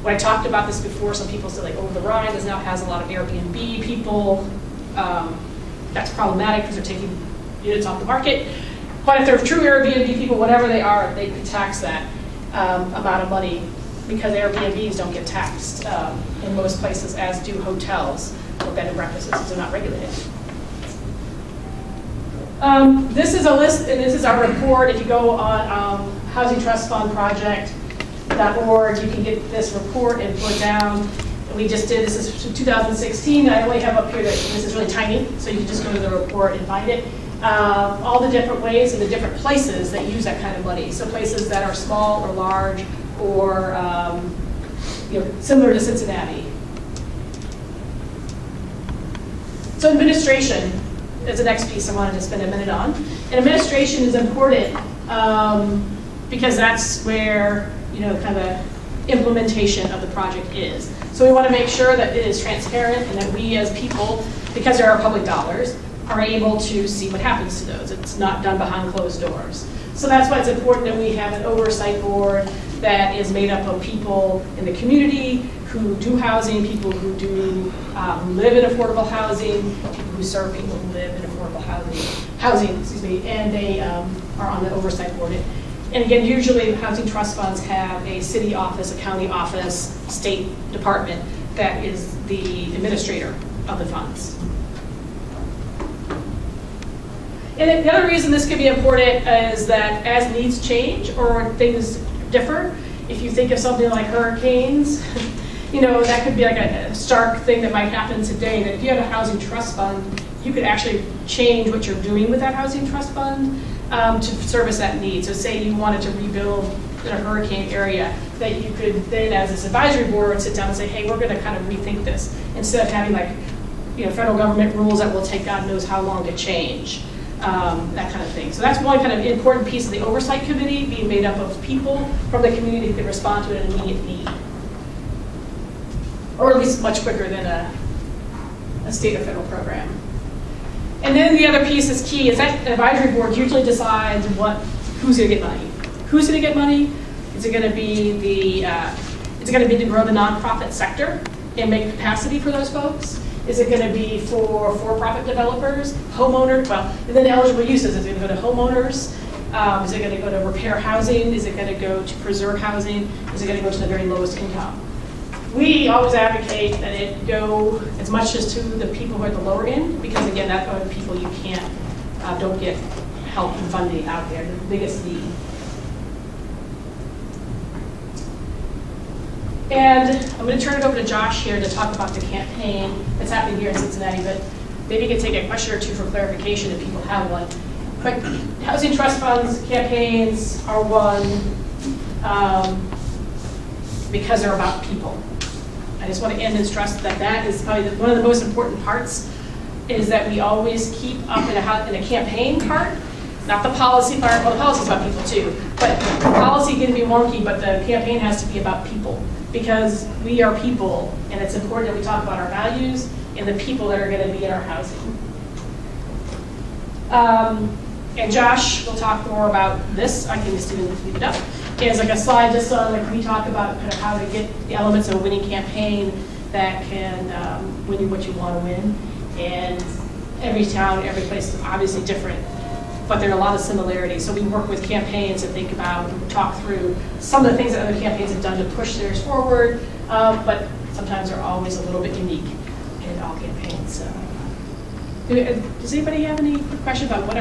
When I talked about this before, some people said like Over the Rhine now has a lot of Airbnb people. That's problematic because they're taking units off the market. But if they're true Airbnb people, whatever they are, they could tax that amount of money because Airbnbs don't get taxed in most places, as do hotels or bed and breakfasts, because they're not regulated. This is a list, and this is our report. If you go on Housing Trust Fund Project.org, you can get this report and put down. We just did, this is from 2016. I only have up here that this is really tiny, so you can just go to the report and find it. All the different ways and the different places that use that kind of money. So places that are small or large or similar to Cincinnati. So administration is the next piece I wanted to spend a minute on. And administration is important because that's where kind of implementation of the project is. So we want to make sure that it is transparent and that we as people, because there are public dollars, are able to see what happens to those. It's not done behind closed doors. So that's why it's important that we have an oversight board that is made up of people in the community who do housing, people who do live in affordable housing, people who serve people who live in affordable housing, and they are on the oversight board. And again, usually housing trust funds have a city office, a county office, state department that is the administrator of the funds. And the other reason this can be important is that as needs change or things differ, if you think of something like hurricanes, that could be like a stark thing that might happen today, that if you had a housing trust fund, you could actually change what you're doing with that housing trust fund to service that need. So say you wanted to rebuild in a hurricane area, that you could then, as this advisory board, sit down and say, hey, we're going to kind of rethink this, instead of having federal government rules that will take God knows how long to change. That kind of thing. So that's one kind of important piece of the oversight committee, being made up of people from the community who can respond to an immediate need. Or at least much quicker than a state or federal program. And then the other piece is key, is that advisory board usually decides who's going to get money. Who's going to get money? Is it going to be to grow the nonprofit sector and make capacity for those folks? Is it going to be for-profit developers, homeowners? Well, and then eligible uses. Is it going to go to homeowners? Is it going to go to repair housing? Is it going to go to preserve housing? Is it going to go to the very lowest income? We always advocate that it go as much as to the people who are at the lower end, because again, that's are the people you don't get help and funding out there, the biggest need. And I'm going to turn it over to Josh here to talk about the campaign that's happening here in Cincinnati, but maybe you can take a question or two for clarification if people have one. But housing trust funds campaigns are one because they're about people. I just want to end and stress that is probably one of the most important parts, is that we always keep up in a campaign part, not the policy part. Well, the policy is about people too, but the policy can be wonky, but the campaign has to be about people, because we are people, and it's important that we talk about our values and the people that are going to be in our housing. And Josh will talk more about this. I can just even leave it up. It's like a slide just on we talk about kind of how to get the elements of a winning campaign that can win you what you want to win. And every town, every place is obviously different, but there are a lot of similarities. So we work with campaigns and think about and talk through some of the things that other campaigns have done to push theirs forward, but sometimes they're always a little bit unique in all campaigns. So, does anybody have any questions about what